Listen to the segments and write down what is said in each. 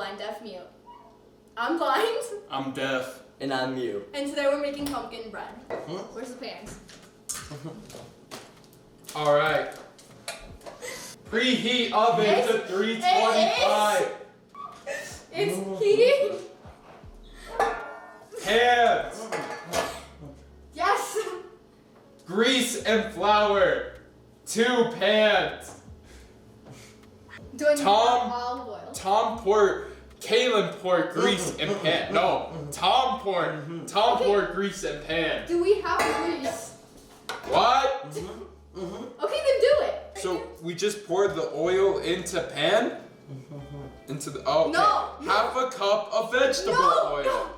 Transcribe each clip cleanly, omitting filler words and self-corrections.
blind, deaf, mute. I'm blind. I'm deaf. And I'm mute. And today we're making pumpkin bread. Where's the pans? All right. Preheat oven to 325. It's heating. Pans. Yes. Grease and flour. 2 pans. Do I need olive oil? Tom poured, Kaylin poured grease and pan. No, Tom poured. Tom poured grease and pan. Do we have grease? What? Okay, then do it. So we just poured the oil into pan? Into the, oh, okay. No. Half a cup of vegetable oil. No.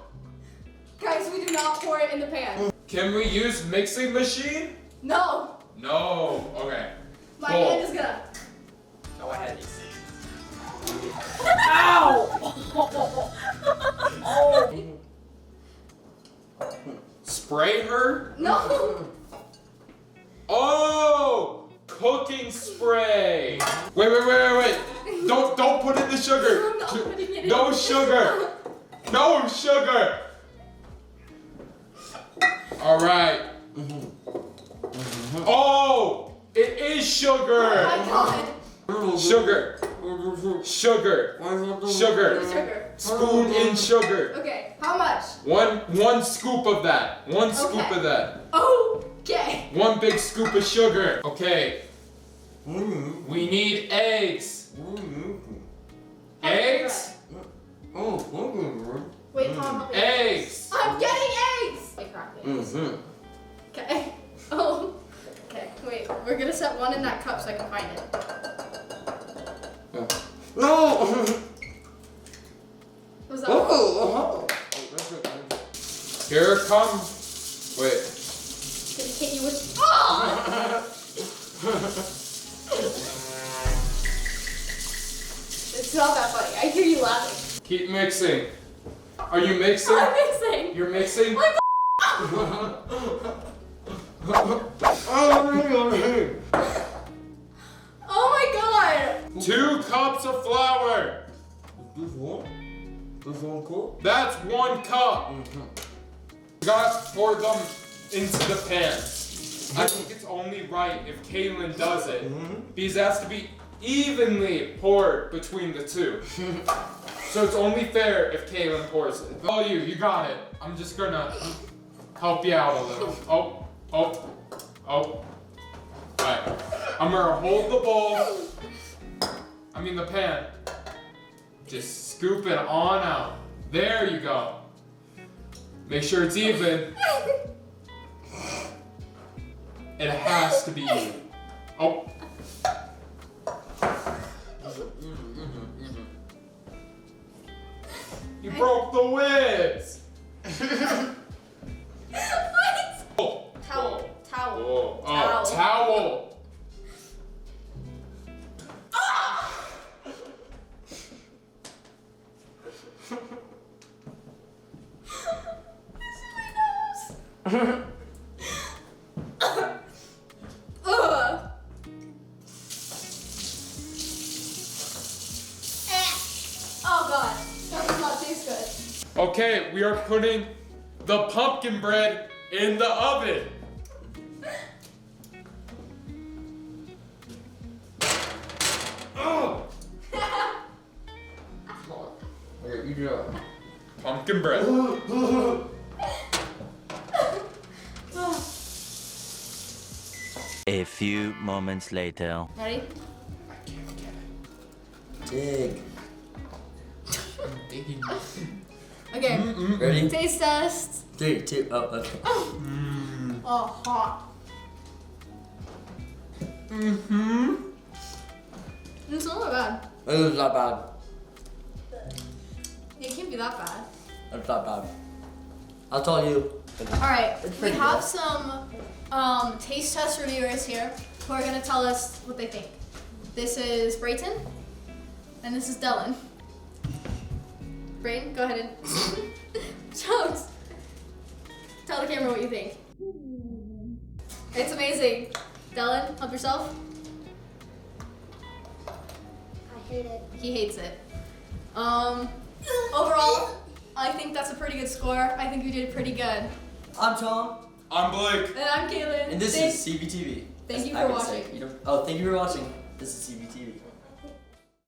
Guys, we do not pour it in the pan. Can we use mixing machine? No. No. Okay. My hand is gonna. Go ahead. Spray her? No. Oh! Cooking spray. Wait. Don't put in the sugar. I'm not putting it in. No sugar. No sugar. All right. Oh! It is sugar. Oh my god. Sugar. Sugar. Sugar. Spoon in sugar. Okay, how much? One scoop of that. One scoop of that. Okay. 1 big scoop of sugar. Okay. We need eggs. Eggs? Wait, Tom, help me. Eggs. I'm getting eggs. Wait, crack eggs. Okay. Oh. Okay. Wait. We're gonna set one in that cup so I can find it. No! What was that? Here it comes. Wait. Gonna hit you with. Oh! It's not that funny. I hear you laughing. Keep mixing. Are you mixing? I'm mixing. You're mixing? Oh my god! 2 cups of flour. This one? This one cool? That's 1 cup. Gotta pour them into the pan. I think it's only right if Kaylin does it. Because it has to be evenly poured between the two. So it's only fair if Kaylin pours it. Oh, you got it. I'm just gonna help you out a little. Alright. I'm gonna hold the bowl. I mean the pan. Just scoop it on out. There you go. Make sure it's even. It has to be even. Oh. You broke the whiz. What? Oh. Towel. Towel. Oh. Towel. Towel. Ugh. Oh god, that does not taste good. Okay, we are putting the pumpkin bread in the oven. Oh! Okay, you do it. Pumpkin bread. A few moments later. Ready? Dig. Digging. Okay. Ready? Taste test. 3, 2, oh, okay. Oh, hot. It's not that bad. It was not bad. It can't be that bad. It's not bad. I'll tell you. Alright, we pretty have good. some taste test reviewers here who are going to tell us what they think. This is Brayton, and this is Dylan. Brayton, go ahead and Jones, tell the camera what you think. It's amazing. Dylan, help yourself. I hate it. He hates it. Overall, I think that's a pretty good score. I think you did pretty good. I'm Tom. I'm Blake. And I'm Kaylin. And this is CVTV. Thank you I for would watching. say. Thank you for watching. This is CVTV.